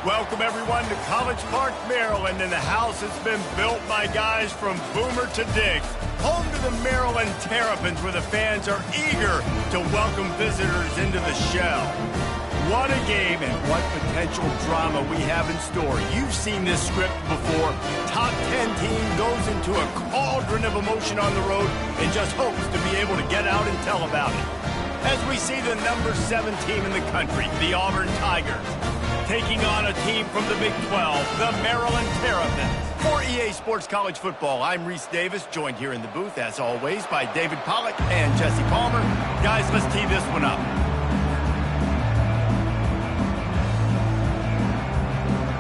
Welcome, everyone, to College Park, Maryland, and the house has been built by guys from Boomer to Diggs. Home to the Maryland Terrapins, where the fans are eager to welcome visitors into the shell. What a game and what potential drama we have in store. You've seen this script before. Top 10 team goes into a cauldron of emotion on the road and just hopes to be able to get out and tell about it. As we see the number 7 team in the country, the Auburn Tigers, taking on a team from the Big 12, the Maryland Terrapins. For EA Sports College Football, I'm Reese Davis, joined here in the booth, as always, by David Pollack and Jesse Palmer. Guys, let's tee this one up.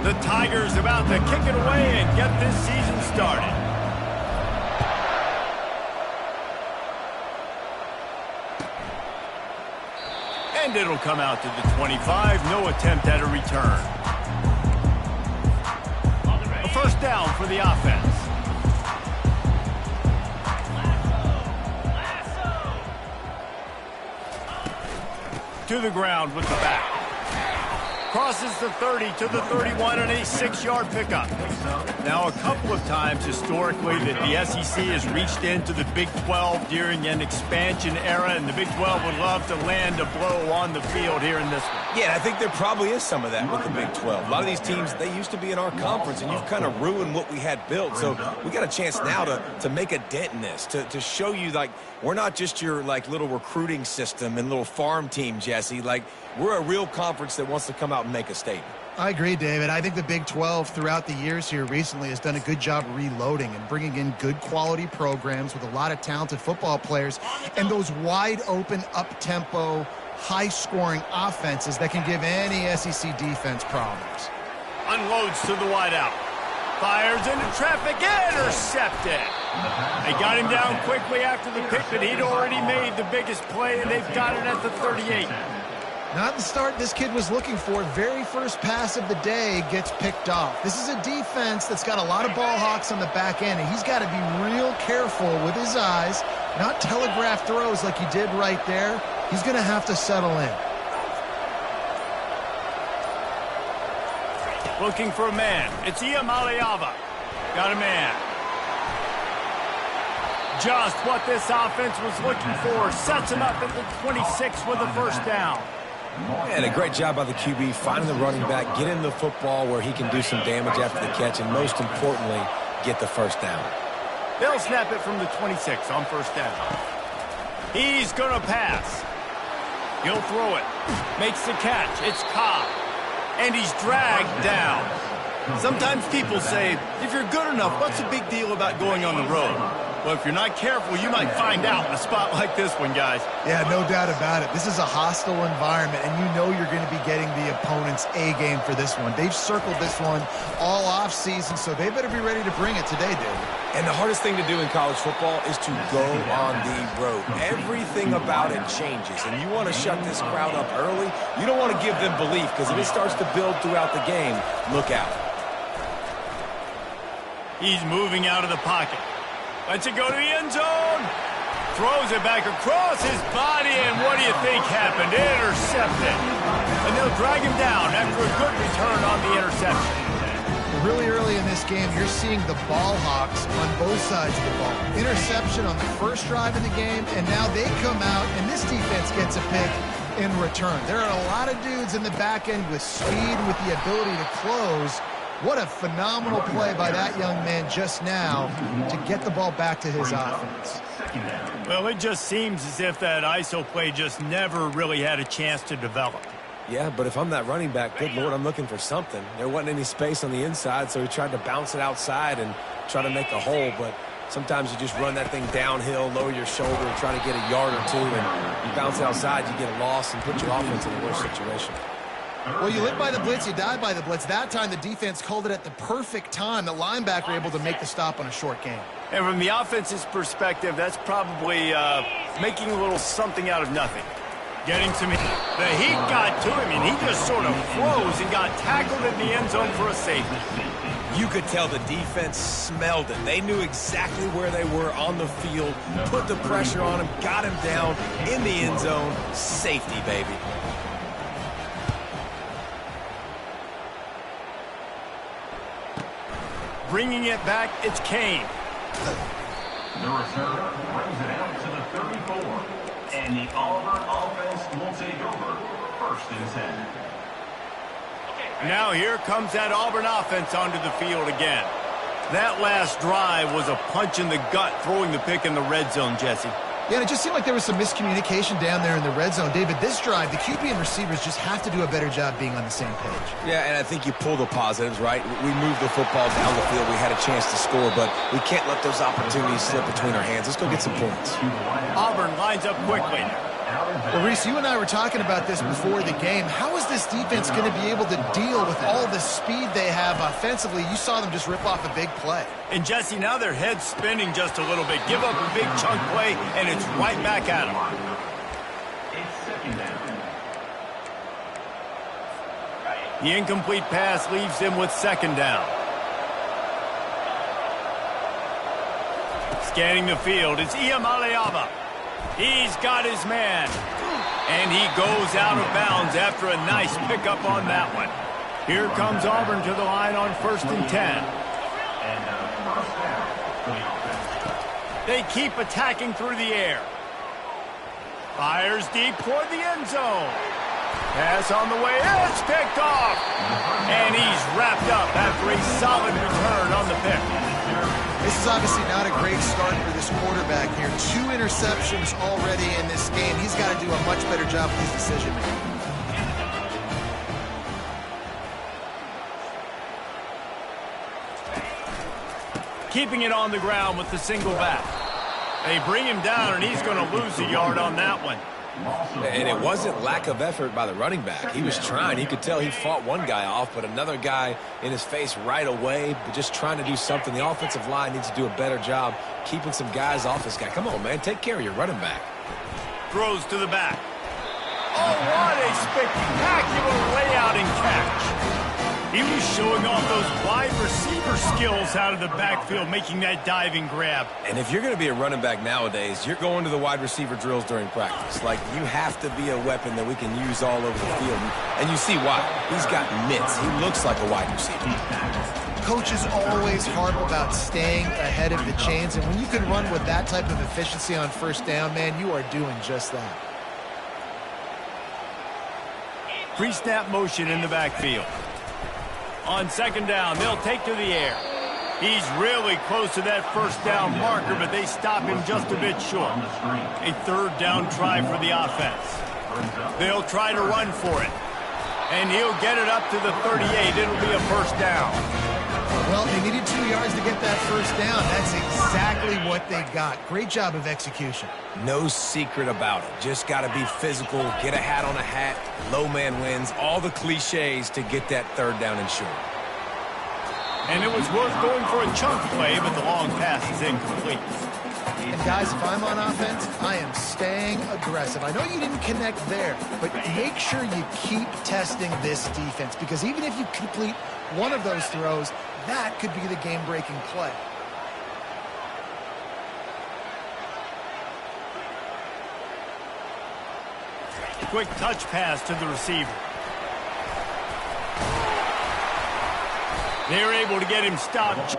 The Tigers about to kick it away and get this season started. And it'll come out to the 25. No attempt at a return. A first down for the offense. To the ground with the back. Crosses the 30 to the 31 and a 6-yard pickup. Now, a couple of times historically that the SEC has reached into the Big 12 during an expansion era, and the Big 12 would love to land a blow on the field here in this one. Yeah, I think there probably is some of that with the Big 12. A lot of these teams, they used to be in our conference, and you've kind of ruined what we had built. So we got a chance now to make a dent in this, to show you, like, we're not just your, like, little recruiting system and little farm team, Jesse. Like, we're a real conference that wants to come out and make a statement. I agree, David. I think the Big 12 throughout the years here recently has done a good job reloading and bringing in good quality programs with a lot of talented football players and those wide open, up-tempo, high-scoring offenses that can give any SEC defense problems. Unloads to the wideout. Fires into traffic, intercepted. They got him down quickly after the pick, but he'd already made the biggest play, and they've got it at the 38. Not the start this kid was looking for. Very first pass of the day gets picked off. This is a defense that's got a lot of ball hawks on the back end, and he's got to be real careful with his eyes, not telegraph throws like he did right there. He's going to have to settle in. Looking for a man. It's Iamaleava. Got a man. Just what this offense was looking for. Sets him up at the 26 with a first down. And a great job by the QB finding the running back, get him the football where he can do some damage after the catch, and most importantly, get the first down. They'll snap it from the 26 on first down. He's going to pass. He'll throw it. Makes the catch. It's Cobb. And he's dragged down. Sometimes people say, if you're good enough, what's the big deal about going on the road? Well, if you're not careful, you might find out in a spot like this one, guys. Yeah, no doubt about it. This is a hostile environment, and you know you're going to be getting the opponent's A-game for this one. They've circled this one all offseason, so they better be ready to bring it today, David. And the hardest thing to do in college football is to go on the road. Everything about it changes, and you want to shut this crowd up early. You don't want to give them belief, because if it starts to build throughout the game, look out. He's moving out of the pocket. Lets it go to the end zone. Throws it back across his body, and what do you think happened? Intercepted. And they'll drag him down after a good return on the interception. Really early in this game, you're seeing the ball hawks on both sides of the ball. Interception on the first drive of the game, and now they come out, and this defense gets a pick in return. There are a lot of dudes in the back end with speed, with the ability to close. What a phenomenal play by that young man just now to get the ball back to his offense. Well, it just seems as if that ISO play just never really had a chance to develop. Yeah, but if I'm that running back, good Lord, I'm looking for something. There wasn't any space on the inside, so he tried to bounce it outside and try to make a hole, but sometimes you just run that thing downhill, lower your shoulder, try to get a yard or two, and you bounce it outside, you get a loss and put your offense in a worse situation. Well, you live by the blitz, you die by the blitz. That time, the defense called it at the perfect time. The linebacker able to make the stop on a short gain. And from the offense's perspective, that's probably making a little something out of nothing. Getting some heat. The heat got to him, and he just sort of froze and got tackled in the end zone for a safety. You could tell the defense smelled it. They knew exactly where they were on the field, put the pressure on him, got him down in the end zone. Safety, baby. bringing it back, it's Kane. The reserve brings it out to the 34. And the Auburn offense will take over 1st and 10. Now here comes that Auburn offense onto the field again. That last drive was a punch in the gut, throwing the pick in the red zone, Jesse. Yeah, and it just seemed like there was some miscommunication down there in the red zone. David, this drive, the QB and receivers just have to do a better job being on the same page. Yeah, and I think you pull the positives, right? We moved the football down the field. We had a chance to score, but we can't let those opportunities slip between our hands. Let's go get some points. Auburn lines up quickly. Well, Reese, you and I were talking about this before the game. How is this defense going to be able to deal with all the speed they have offensively? You saw them just rip off a big play. And, Jesse, now their head's spinning just a little bit. Give up a big chunk play, and it's right back at them. It's 2nd down. The incomplete pass leaves him with 2nd down. Scanning the field, it's Iamaleava. He's got his man. And he goes out of bounds after a nice pickup on that one. Here comes Auburn to the line on 1st and 10. They keep attacking through the air. Fires deep toward the end zone. Pass on the way. It's picked off. And he's wrapped up after a solid return on the pick. This is obviously not a great start for this quarterback here. 2 interceptions already in this game. He's got to do a much better job with his decision-making. Keeping it on the ground with the single back. They bring him down, and he's going to lose a yard on that one. And it wasn't lack of effort by the running back. He was trying. You could tell he fought one guy off, but another guy in his face right away, but just trying to do something. The offensive line needs to do a better job keeping some guys off this guy. Come on, man. Take care of your running back. Throws to the back. Oh, what a spectacular layout and catch. He was showing off those wide receiver skills out of the backfield, making that diving grab. And if you're going to be a running back nowadays, you're going to the wide receiver drills during practice. Like, you have to be a weapon that we can use all over the field. And you see why. He's got mitts. He looks like a wide receiver. Coaches always harp about staying ahead of the chains, and when you can run with that type of efficiency on 1st down, man, you are doing just that. Pre-snap motion in the backfield. On 2nd down, they'll take to the air. He's really close to that 1st down marker, but they stop him just a bit short. A 3rd down try for the offense. They'll try to run for it. And he'll get it up to the 38. It'll be a 1st down. Well, they needed 2 yards to get that 1st down. That's exactly what they got. Great job of execution. No secret about it. Just got to be physical, get a hat on a hat, low man wins, all the cliches to get that 3rd down and short. And it was worth going for a chunk play, but the long pass is incomplete. And guys, if I'm on offense, I am staying aggressive. I know you didn't connect there, but make sure you keep testing this defense, because even if you complete one of those throws, that could be the game-breaking play. Quick touch pass to the receiver. They're able to get him stopped.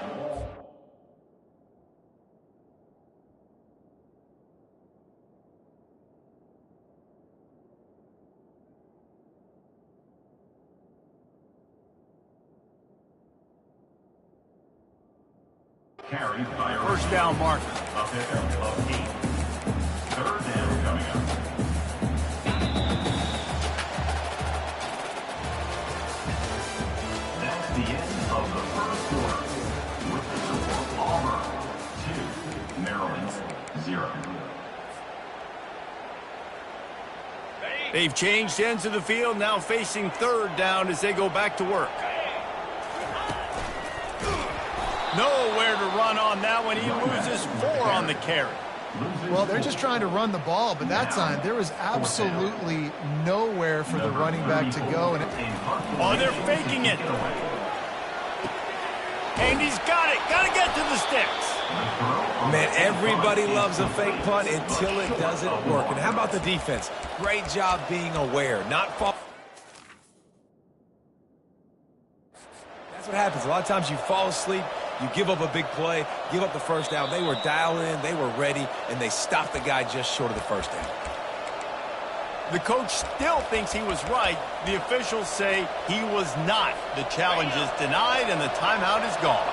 Carried by a 1st down marker. A pickup of 8. 3rd down coming up. That's the end of the 1st quarter. With the score, Auburn 2, Maryland 0. They've changed ends of the field, now facing 3rd down as they go back to work. Nowhere to run on that one. He loses 4 on the carry. Well, they're just trying to run the ball, but that time there was absolutely nowhere for the running back to go. And oh, they're faking it. And he's got it. Got to get to the sticks. Man, everybody loves a fake punt until it doesn't work. And how about the defense? Great job being aware, not fall. That's what happens. A lot of times you fall asleep, You give up a big play, give up the first down. They were dialed in, they were ready, and they stopped the guy just short of the first down. The coach still thinks he was right. The officials say he was not. The challenge is denied, and the timeout is gone.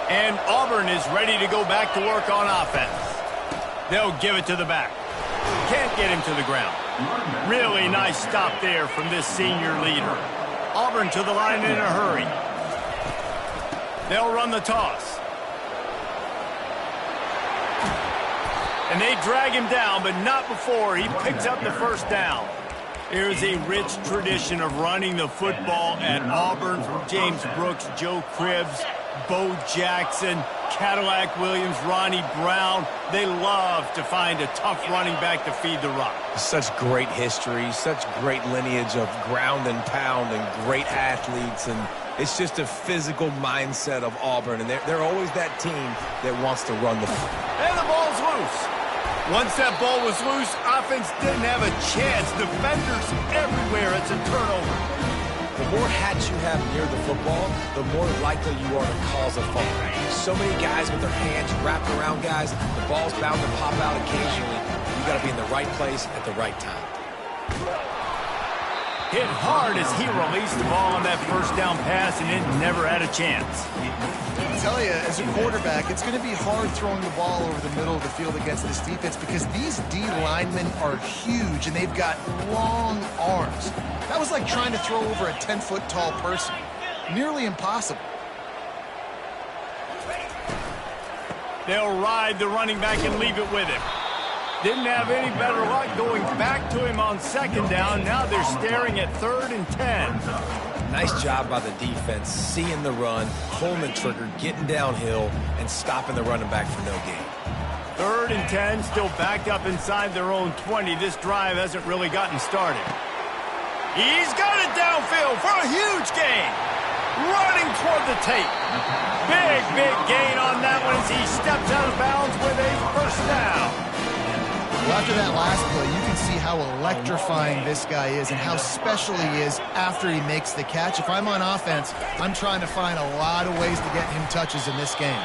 And Auburn is ready to go back to work on offense. They'll give it to the back. Can't get him to the ground. Really nice stop there from this senior leader. Auburn to the line in a hurry. They'll run the toss. And they drag him down, but not before he picks up the first down. There's a rich tradition of running the football at Auburn from James Brooks, Joe Cribbs, Bo Jackson, Cadillac Williams, Ronnie Brown. They love to find a tough running back to feed the rock. Such great history, such great lineage of ground and pound and great athletes, and it's just a physical mindset of Auburn, and they're always that team that wants to run the football. And the ball's loose. Once that ball was loose, offense didn't have a chance. Defenders everywhere. It's a turnover. The more hats you have near the football, the more likely you are to cause a fumble. So many guys with their hands wrapped around guys, the ball's bound to pop out occasionally. You got to be in the right place at the right time. Hit hard as he released the ball on that first down pass, and it never had a chance. I tell you, as a quarterback, it's going to be hard throwing the ball over the middle of the field against this defense because these D linemen are huge and they've got long arms. That was like trying to throw over a 10-foot tall person. Nearly impossible. They'll ride the running back and leave it with him. Didn't have any better luck going back to him on second down. Now they're staring at 3rd and 10. Nice job by the defense, seeing the run, pulling the trigger, getting downhill, and stopping the running back for no gain. 3rd and 10, still backed up inside their own 20. This drive hasn't really gotten started. He's got it downfield for a huge gain. Running toward the tape. Big gain on that one as he steps out of bounds with a first down. Well, after that last play, you can see how electrifying this guy is and how special he is after he makes the catch. If I'm on offense, I'm trying to find a lot of ways to get him touches in this game.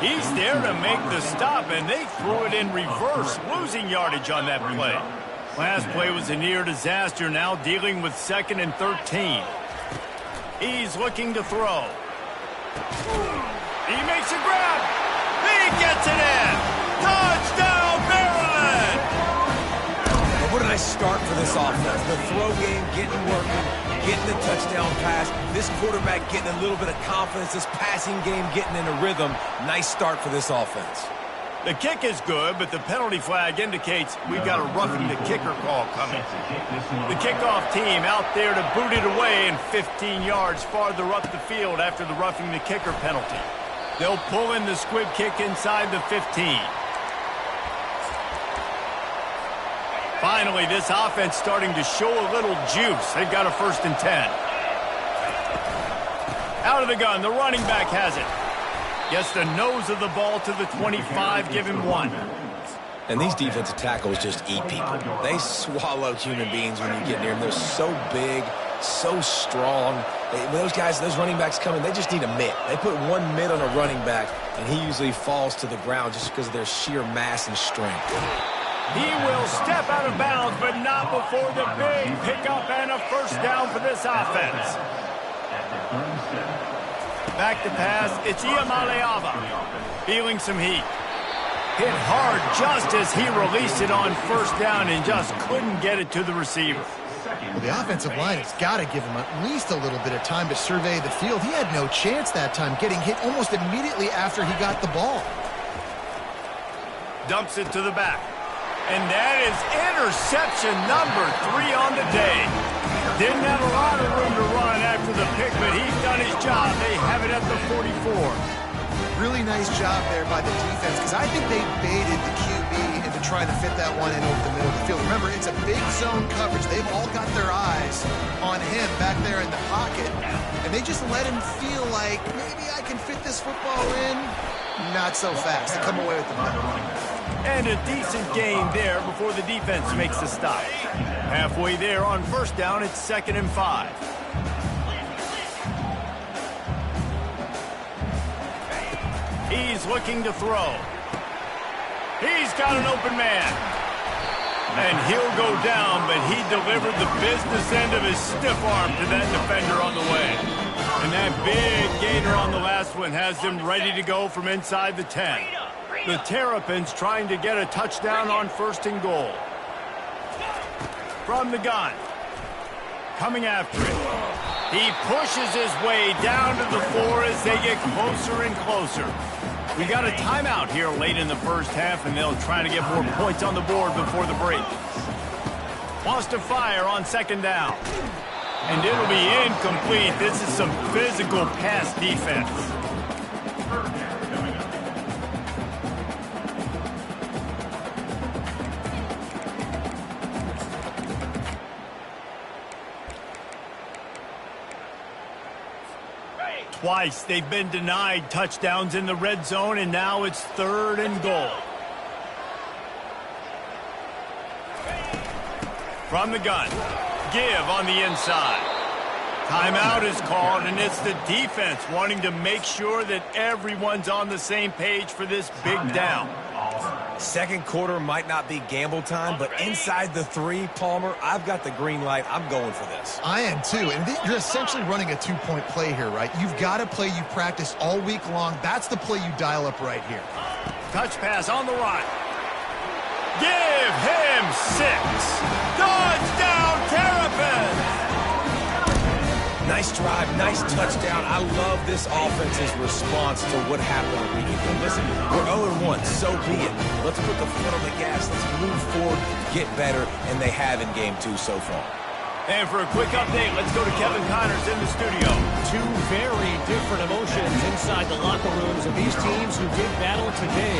He's there to make the stop, and they threw it in reverse, losing yardage on that play. Last play was a near disaster, now dealing with 2nd and 13. He's looking to throw. He makes a grab. He gets it in. Touchdown, Maryland! What a nice start for this offense. The throw game getting working, getting the touchdown pass. This quarterback getting a little bit of confidence. This passing game getting in a rhythm. Nice start for this offense. The kick is good, but the penalty flag indicates we've got a roughing the kicker call coming. The kickoff team out there to boot it away and 15 yards farther up the field after the roughing the kicker penalty. They'll pull in the squib kick inside the 15. Finally, this offense starting to show a little juice. They've got a 1st and 10. Out of the gun, the running back has it. Gets the nose of the ball to the 25, give him 1. And these defensive tackles just eat people. They swallow human beings when you get near them. They're so big, so strong. When those guys, those running backs come in, they just need a mitt. They put one mitt on a running back, and he usually falls to the ground just because of their sheer mass and strength. He will step out of bounds, but not before the big pickup and a first down for this offense. Back to pass, it's Iamaleava. Feeling some heat. Hit hard just as he released it on first down and just couldn't get it to the receiver. Well, the offensive line has got to give him at least a little bit of time to survey the field. He had no chance that time, getting hit almost immediately after he got the ball. Dumps it to the back. And that is interception number 3 on the day. Didn't have a lot of room to run after the pick, but he's done his job. They have it at the 44. Really nice job there by the defense because I think they baited the QB into trying to fit that one in over the middle of the field. Remember, it's a big zone coverage. They've all got their eyes on him back there in the pocket, and they just let him feel like maybe I can fit this football in. Not so fast. They come away with the ball. And a decent gain there before the defense makes the stop. Halfway there on first down, it's 2nd and 5. He's looking to throw. He's got an open man. And he'll go down, but he delivered the business end of his stiff arm to that defender on the way. And that big gainer on the last one has him ready to go from inside the 10. The Terrapins trying to get a touchdown on 1st and goal. From the gun. Coming after it. He pushes his way down to the floor as they get closer and closer. We got a timeout here late in the first half, and they'll try to get more points on the board before the break. Wants to fire on 2nd down. And it'll be incomplete. This is some physical pass defense. Twice they've been denied touchdowns in the red zone, and now it's 3rd and goal. From the gun. Give on the inside. Timeout is called, and it's the defense wanting to make sure that everyone's on the same page for this big down. 2nd quarter might not be gamble time, but inside the 3, Palmer, I've got the green light. I'm going for this. I am too, and you're essentially running a 2-point play here, right? You've got a play you practice all week long. That's the play you dial up right here. Touch pass on the right. Give him 6. Touchdown, Terrapins! Nice drive, nice touchdown. I love this offense's response to what happened a week ago. Listen, we're 0-1, so be it. Let's put the foot on the gas. Let's move forward, get better, and they have in game 2 so far. And for a quick update, let's go to Kevin Connors in the studio. 2 very different emotions inside the locker rooms of these teams who did battle today.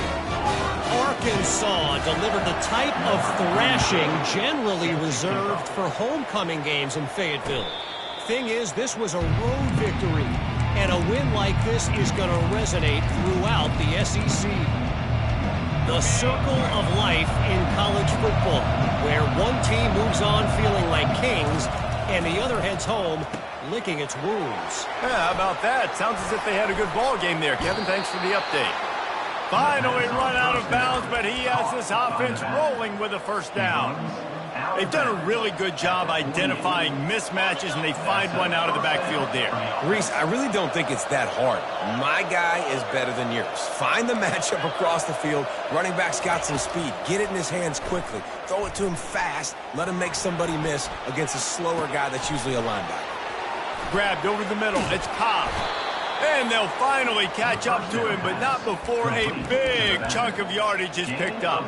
Arkansas delivered the type of thrashing generally reserved for homecoming games in Fayetteville. Thing is, this was a road victory, and a win like this is going to resonate throughout the SEC. The circle of life in college football, where one team moves on feeling like kings, and the other heads home licking its wounds. Yeah, how about that? Sounds as if they had a good ball game there. Kevin, thanks for the update. Finally run out of bounds, but he has this offense rolling with a 1st down. They've done a really good job identifying mismatches, and they find one out of the backfield there. Reese, I really don't think it's that hard. My guy is better than yours. Find the matchup across the field. Running back's got some speed. Get it in his hands quickly. Throw it to him fast. Let him make somebody miss against a slower guy that's usually a linebacker. Grabbed over the middle. It's Cobb. And they'll finally catch up to him, but not before a big chunk of yardage is picked up.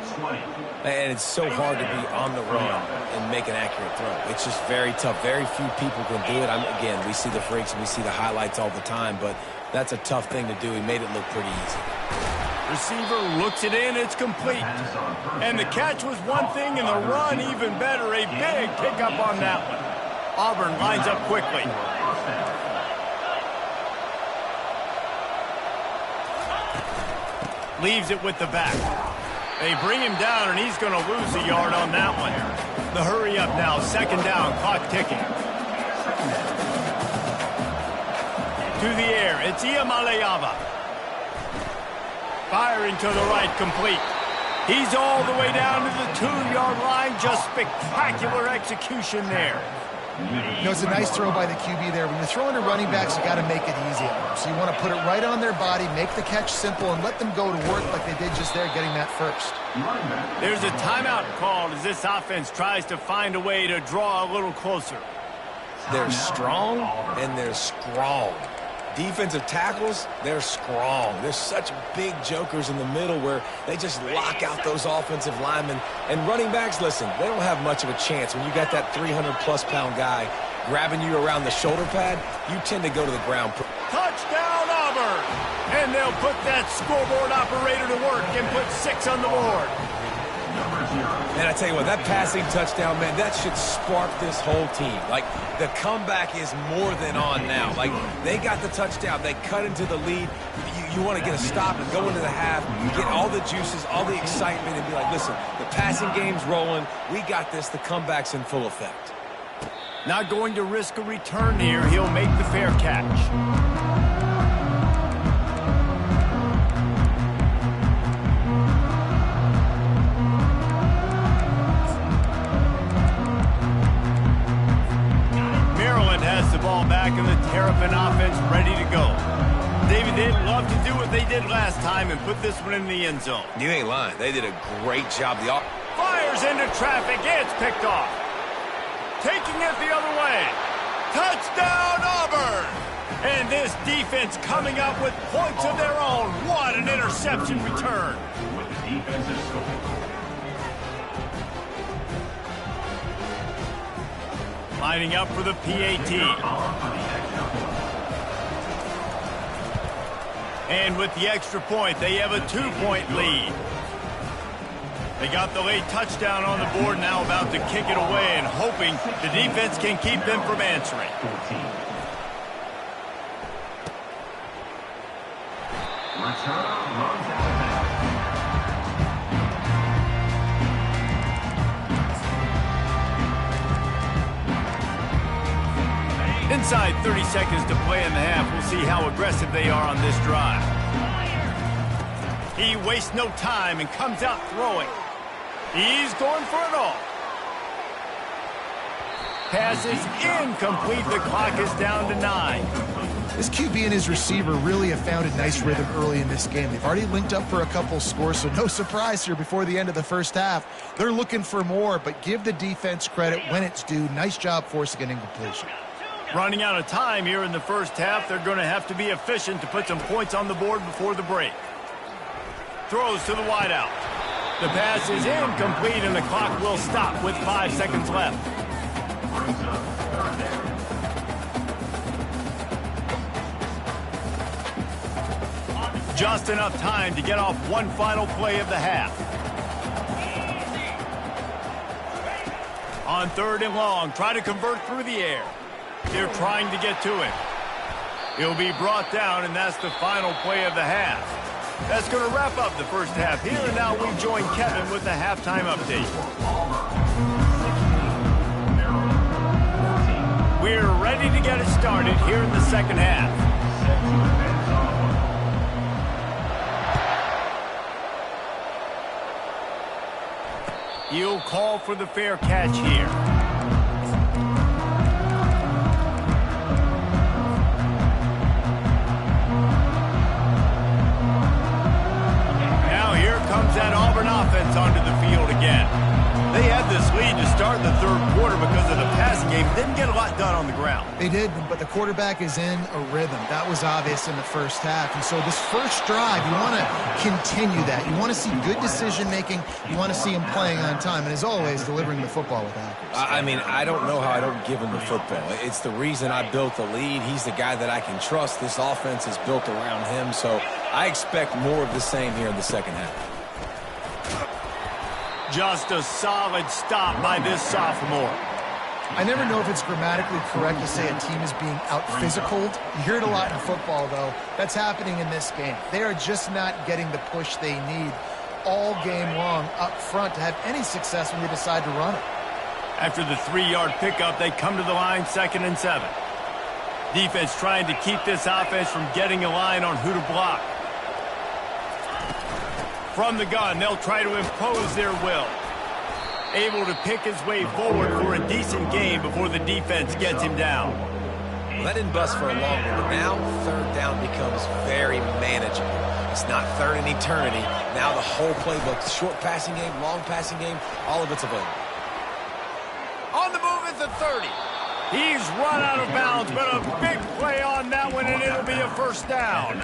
And it's so hard to be on the run and make an accurate throw. It's just very tough. Very few people can do it. Again, we see the freaks and we see the highlights all the time, but that's a tough thing to do. He made it look pretty easy. Receiver looks it in. It's complete. And the catch was one thing, and the run even better. A big pickup on that one. Auburn lines up quickly. Leaves it with the back. They bring him down, and he's going to lose a yard on that one. The hurry up now, 2nd down, clock ticking. To the air, it's Iamaleava. Firing to the right, complete. He's all the way down to the 2-yard line. Just spectacular execution there. You know, it's a nice throw by the QB there. When you're throwing to running backs, you got to make it easy on them. So you want to put it right on their body, make the catch simple, and let them go to work like they did just there, getting that first. There's a timeout called as this offense tries to find a way to draw a little closer. They're strong, and they're strong. Defensive tackles, they're strong. There's such big jokers in the middle where they just lock out those offensive linemen. And running backs, listen, they don't have much of a chance. When you got that 300-plus-pound guy grabbing you around the shoulder pad, you tend to go to the ground. Touchdown, Auburn! And they'll put that scoreboard operator to work and put 6 on the board. Man, I tell you what, that passing touchdown, man, that should spark this whole team. Like, the comeback is more than on now. Like, they got the touchdown. They cut into the lead. You want to get a stop and go into the half, get all the juices, all the excitement, and be like, listen, the passing game's rolling. We got this. The comeback's in full effect. Not going to risk a return here. He'll make the fair catch. back and the Terrapin offense ready to go. David, they'd love to do what they did last time and put this one in the end zone. You ain't lying. They did a great job. Fires into traffic. It's picked off. Taking it the other way. Touchdown, Auburn! And this defense coming up with points of their own. What an interception return. With the defensive score. Lining up for the PAT. And with the extra point, they have a 2-point lead. They got the late touchdown on the board, now about to kick it away and hoping the defense can keep them from answering. 14. Return runs out of bounds. Inside 30 seconds to play in the half. We'll see how aggressive they are on this drive. He wastes no time and comes out throwing. He's going for it all. Pass is incomplete. The clock is down to 9. This QB and his receiver really have found a nice rhythm early in this game. They've already linked up for a couple scores, so no surprise here before the end of the first half. They're looking for more, but give the defense credit when it's due. Nice job forcing an incompletion. Running out of time here in the first half. They're going to have to be efficient to put some points on the board before the break. Throws to the wideout. The pass is incomplete, and the clock will stop with 5 seconds left. Just enough time to get off one final play of the half. On 3rd and long, try to convert through the air. They're trying to get to it. He'll be brought down, and that's the final play of the half. That's going to wrap up the first half here, and now we join Kevin with the halftime update. We're ready to get it started here in the second half. He'll call for the fair catch here. Now here comes that Auburn offense onto the field again. They had this lead to start the third quarter because of the passing game. Didn't get a lot done on the ground. They did, but the quarterback is in a rhythm. That was obvious in the first half. And so this first drive, you want to continue that. You want to see good decision-making. You want to see him playing on time. And as always, delivering the football with accuracy. I mean, I don't know how I don't give him the football. It's the reason I built the lead. He's the guy that I can trust. This offense is built around him. So I expect more of the same here in the second half. Just a solid stop by this sophomore. I never know if it's grammatically correct to say a team is being out-physicaled. You hear it a lot in football, though. That's happening in this game. They are just not getting the push they need all game long up front to have any success when they decide to run it. After the 3-yard pickup, they come to the line 2nd and 7. Defense trying to keep this offense from getting a line on who to block. From the gun, they'll try to impose their will. Able to pick his way forward for a decent game before the defense gets him down. Well, that didn't bust for a long one, but now 3rd down becomes very manageable. It's not 3rd in eternity. Now the whole playbook, short passing game, long passing game, all of it's available. On the move is the 30. He's run out of bounds, but a big play on that one, and it'll be a first down.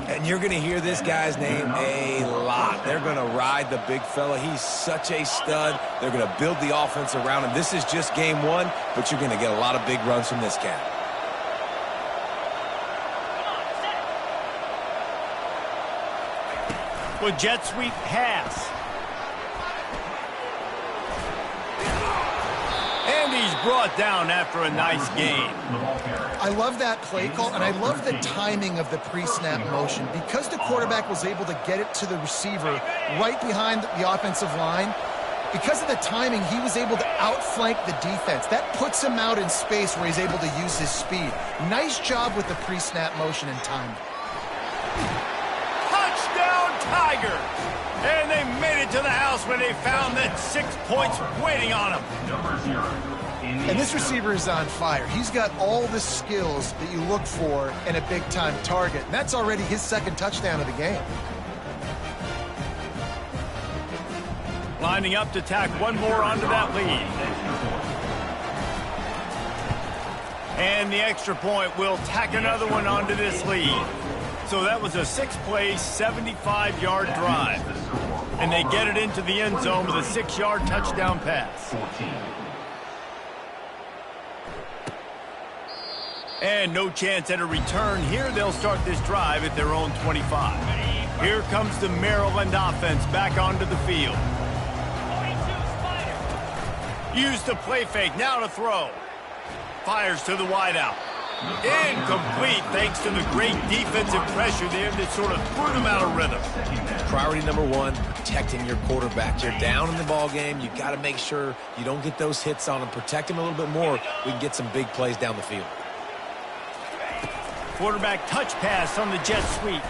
And you're going to hear this guy's name a lot. They're going to ride the big fella. He's such a stud. They're going to build the offense around him. This is just game 1, but you're going to get a lot of big runs from this cat. With jet sweep pass. And he's brought down after a nice gain. I love that play call, and I love the timing of the pre-snap motion. Because the quarterback was able to get it to the receiver right behind the offensive line, because of the timing, he was able to outflank the defense. That puts him out in space where he's able to use his speed. Nice job with the pre-snap motion and timing. Touchdown, Tigers! And they made it to the house when they found that 6 points waiting on them. Number 0. And this receiver is on fire. He's got all the skills that you look for in a big-time target. And that's already his second touchdown of the game. Lining up to tack one more onto that lead. And the extra point will tack another one onto this lead. So that was a 6-play, 75-yard drive. And they get it into the end zone with a 6-yard touchdown pass. And no chance at a return here. They'll start this drive at their own 25. Here comes the Maryland offense back onto the field. Use the play fake, now to throw. Fires to the wideout. Incomplete thanks to the great defensive pressure there that sort of threw them out of rhythm. Priority number one, protecting your quarterback. You're down in the ball game. You got to make sure you don't get those hits on him. Protect him a little bit more. We can get some big plays down the field. Quarterback touch pass on the jet sweep.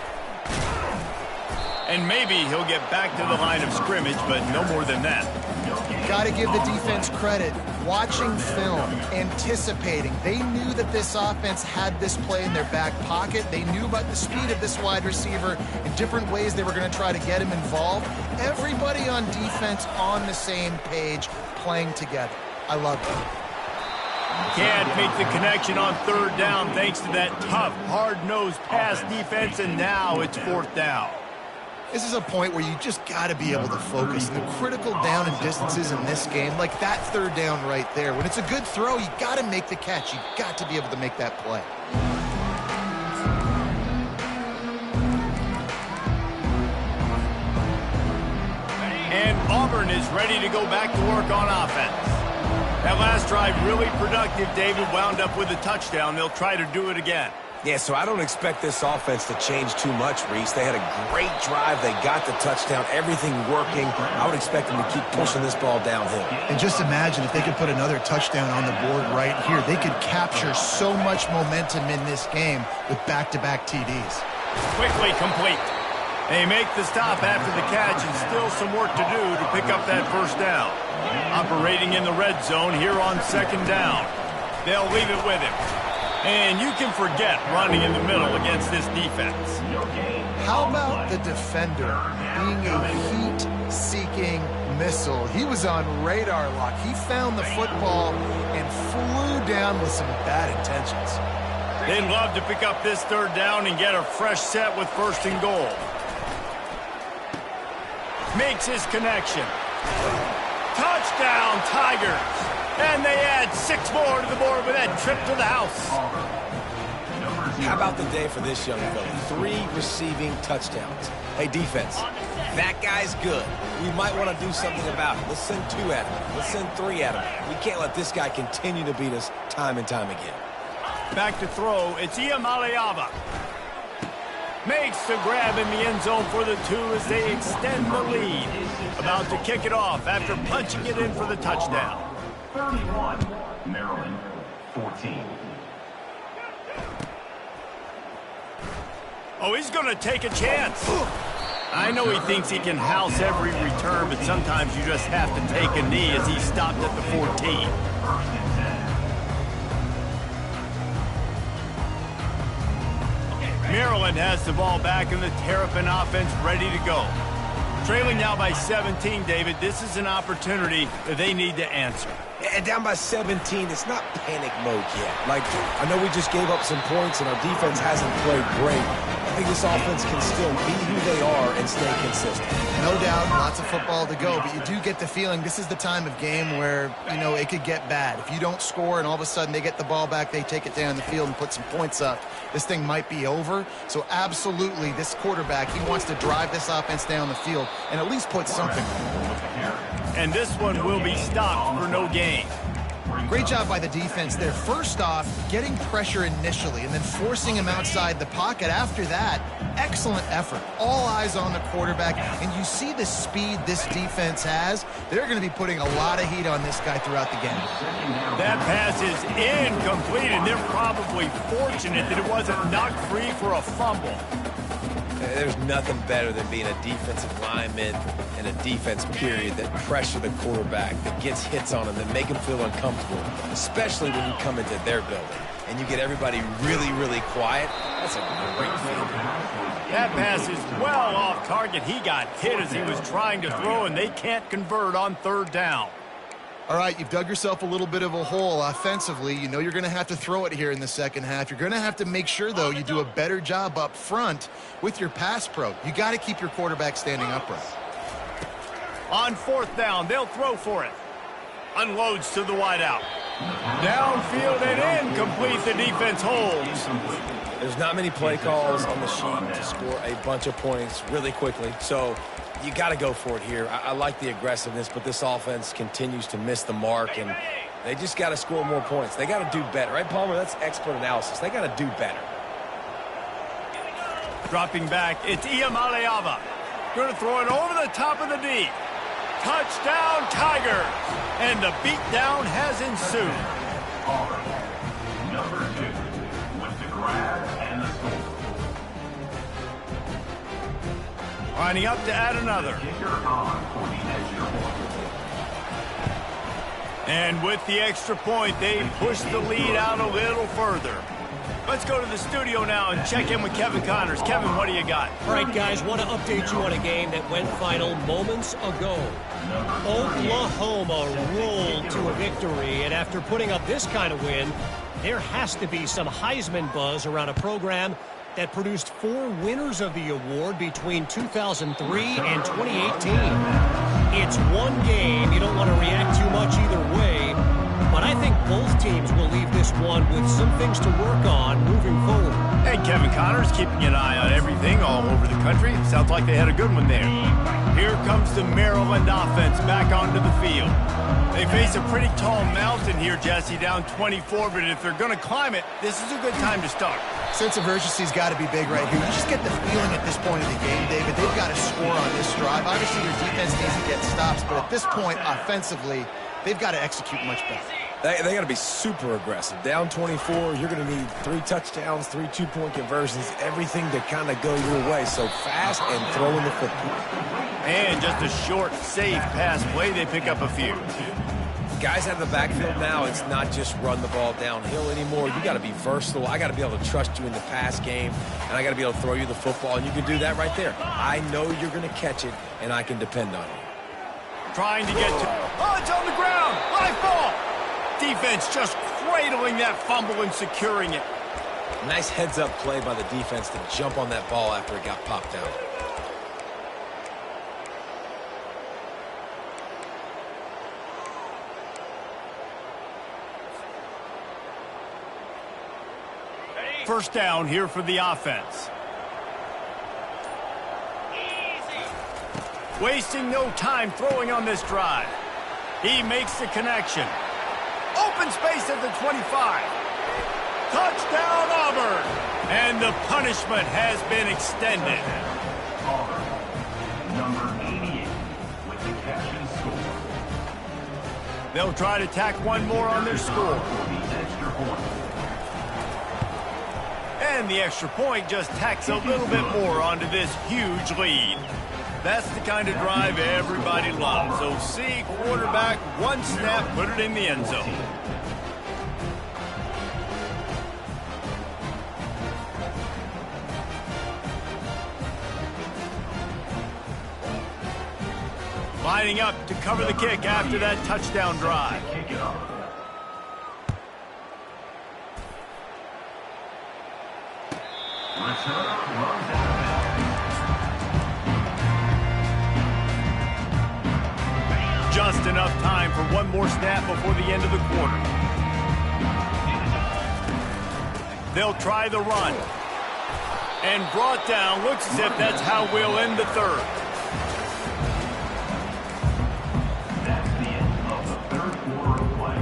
And maybe he'll get back to the line of scrimmage, but no more than that. Got to give the defense credit. Watching film, anticipating. They knew that this offense had this play in their back pocket. They knew about the speed of this wide receiver in different ways they were going to try to get him involved. Everybody on defense on the same page, playing together. I love it. Can't make the connection on third down thanks to that tough, hard-nosed pass defense, and now it's fourth down. This is a point where you just got to be able to focus. The critical down and distances in this game, like that third down right there. When it's a good throw, you got to make the catch. You got to be able to make that play. And Auburn is ready to go back to work on offense. That last drive really productive. David wound up with a touchdown. They'll try to do it again. Yeah, so I don't expect this offense to change too much, Reese. They had a great drive. They got the touchdown. Everything working. I would expect them to keep pushing this ball downhill. And just imagine if they could put another touchdown on the board right here. They could capture so much momentum in this game with back-to-back TDs. Quickly complete. They make the stop after the catch, and still some work to do to pick up that first down. Operating in the red zone here on second down. They'll leave it with him. And you can forget running in the middle against this defense. How about the defender being a heat-seeking missile? He was on radar lock. He found the football and flew down with some bad intentions. They'd love to pick up this third down and get a fresh set with first and goal. Makes his connection. Touchdown, Tigers. And they add 6 more to the board with that trip to the house. How about the day for this young fella? 3 receiving touchdowns. Hey, defense, that guy's good. We might want to do something about it. Let's send 2 at him. Let's send 3 at him. We can't let this guy continue to beat us time and time again. Back to throw. It's Iamaleava. Makes the grab in the end zone for the 2 as they extend the lead. About to kick it off after punching it in for the touchdown. 31, Maryland, 14. Oh, he's going to take a chance. I know he thinks he can house every return, but sometimes you just have to take a knee as he stopped at the 14. Maryland has the ball back and the Terrapin offense ready to go. Trailing now by 17, David. This is an opportunity that they need to answer. And down by 17, it's not panic mode yet. Like, I know we just gave up some points and our defense hasn't played great. I think this offense can still be who they are and stay consistent. No doubt, lots of football to go, but you do get the feeling this is the time of game where, you know, it could get bad. If you don't score and all of a sudden they get the ball back, they take it down the field and put some points up, this thing might be over. So absolutely, this quarterback, he wants to drive this offense down the field and at least put something. And this one will be stopped for no gain. Great job by the defense there. First off, getting pressure initially and then forcing him outside the pocket. After that, excellent effort. All eyes on the quarterback. And you see the speed this defense has. They're going to be putting a lot of heat on this guy throughout the game. That pass is incomplete, and they're probably fortunate that it wasn't knocked free for a fumble. There's nothing better than being a defensive lineman and a defense period that pressure the quarterback, that gets hits on him, that make him feel uncomfortable, especially when you come into their building and you get everybody really, really quiet. That's a great feeling. That pass is well off target. He got hit as he was trying to throw, and they can't convert on third down. All right, you've dug yourself a little bit of a hole offensively. You know you're going to have to throw it here in the second half. You're going to have to make sure, though, you do a better job up front with your pass pro. You got to keep your quarterback standing upright. On fourth down, they'll throw for it. Unloads to the wideout. Downfield and incomplete. The defense holds. There's not many play calls on the sheet to score a bunch of points really quickly, so you got to go for it here. I like the aggressiveness, but this offense continues to miss the mark, and they just got to score more points. They got to do better. Right, Palmer? That's expert analysis. They got to do better. Dropping back, it's Iamaleava. Going to throw it over the top of the D. Touchdown, Tigers! And the beatdown has ensued. Number 2 with the grab and the score. Lining up to add another. Kicker on for the extra point. And with the extra point, they push the lead out a little further. Let's go to the studio now and check in with Kevin Connors. Kevin, what do you got? All right, guys, want to update you on a game that went final moments ago. Oklahoma rolled to a victory, and after putting up this kind of win, there has to be some Heisman buzz around a program that produced 4 winners of the award between 2003 and 2018. It's one game. You don't want to react too much either way, but I think both teams will leave this one with some things to work on moving forward. And Kevin Connors keeping an eye on everything all over the country. Sounds like they had a good one there. Here comes the Maryland offense back onto the field. They face a pretty tall mountain here, Jesse, down 24, but if they're going to climb it, this is a good time to start. Sense of urgency's got to be big right here. You just get the feeling at this point of the game, David, they've got to score on this drive. Obviously, your defense needs to get stops, but at this point, offensively, they've got to execute much better. They got to be super aggressive. Down 24, you're going to need 3 touchdowns, 3 two-point conversions, everything to kind of go your way. So fast and throwing the football. And just a short, safe pass play. They pick up a few. Guys out of the backfield now, it's not just run the ball downhill anymore. You got to be versatile. I got to be able to trust you in the pass game, and I got to be able to throw you the football, and you can do that right there. I know you're going to catch it, and I can depend on you. Trying to get to... Oh, it's on the ground! Live ball! Defense just cradling that fumble and securing it. Nice heads-up play by the defense to jump on that ball after it got popped out. First down here for the offense. Wasting no time throwing on this drive. He makes the connection. Open space at the 25. Touchdown, Auburn! And the punishment has been extended. Auburn, number 88 with the catch and score. They'll try to tack one more on their score. For the extra point. And the extra point just tacks a little bit more onto this huge lead. That's the kind of drive everybody loves. So see, quarterback, one snap, put it in the end zone. Lining up to cover the kick after that touchdown drive. Kick it off. Return runs out of bounds. Just enough time for one more snap before the end of the quarter. They'll try the run. And brought down. Looks as if that's how we'll end the third. That's the end of the third quarter of play.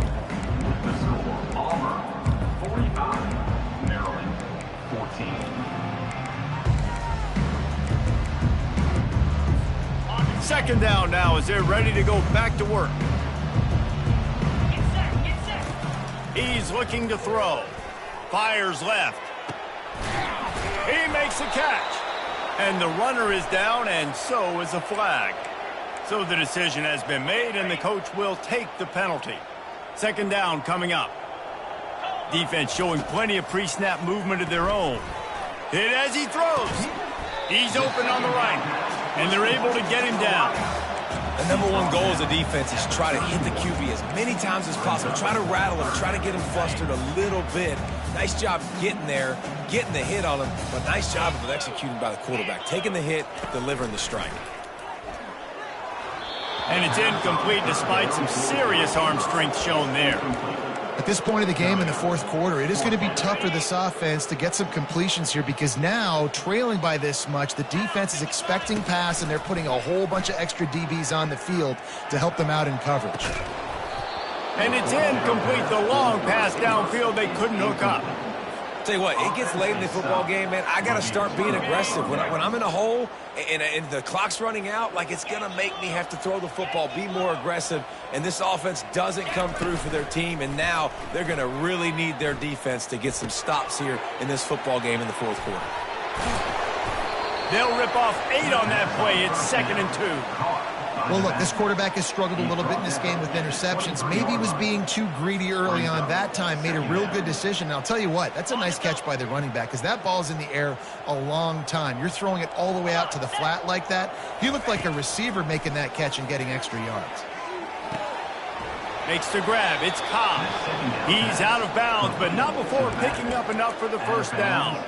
The score, Auburn 45, Maryland 14. Second down now as they're ready to go back to work. He's looking to throw. Fires left. He makes a catch. And the runner is down, and so is a flag. So the decision has been made, and the coach will take the penalty. Second down coming up. Defense showing plenty of pre-snap movement of their own. Hit as he throws. He's open on the right, and they're able to get him down. The number one goal as a defense is try to hit the QB as many times as possible. Try to rattle him, try to get him flustered a little bit. Nice job getting there, getting the hit on him, but nice job of executing by the quarterback. Taking the hit, delivering the strike. And it's incomplete despite some serious arm strength shown there. At this point of the game in the fourth quarter, it is going to be tough for this offense to get some completions here because now, trailing by this much, the defense is expecting pass, and they're putting a whole bunch of extra DBs on the field to help them out in coverage. And it's incomplete. The long pass downfield, they couldn't hook up. Tell you what, it gets late in the football game, man. I got to start being aggressive. When I'm in a hole and the clock's running out, like, it's going to make me have to throw the football, be more aggressive, and this offense doesn't come through for their team, and now they're going to really need their defense to get some stops here in this football game in the fourth quarter. They'll rip off 8 on that play. It's 2nd and 2. Well, look, this quarterback has struggled a little bit in this game with interceptions. Maybe he was being too greedy early on. That time made a real good decision. And I'll tell you what, that's a nice catch by the running back because that ball's in the air a long time. You're throwing it all the way out to the flat like that. He looked like a receiver making that catch and getting extra yards. Makes the grab. It's Cobb. He's out of bounds, but not before picking up enough for the first down.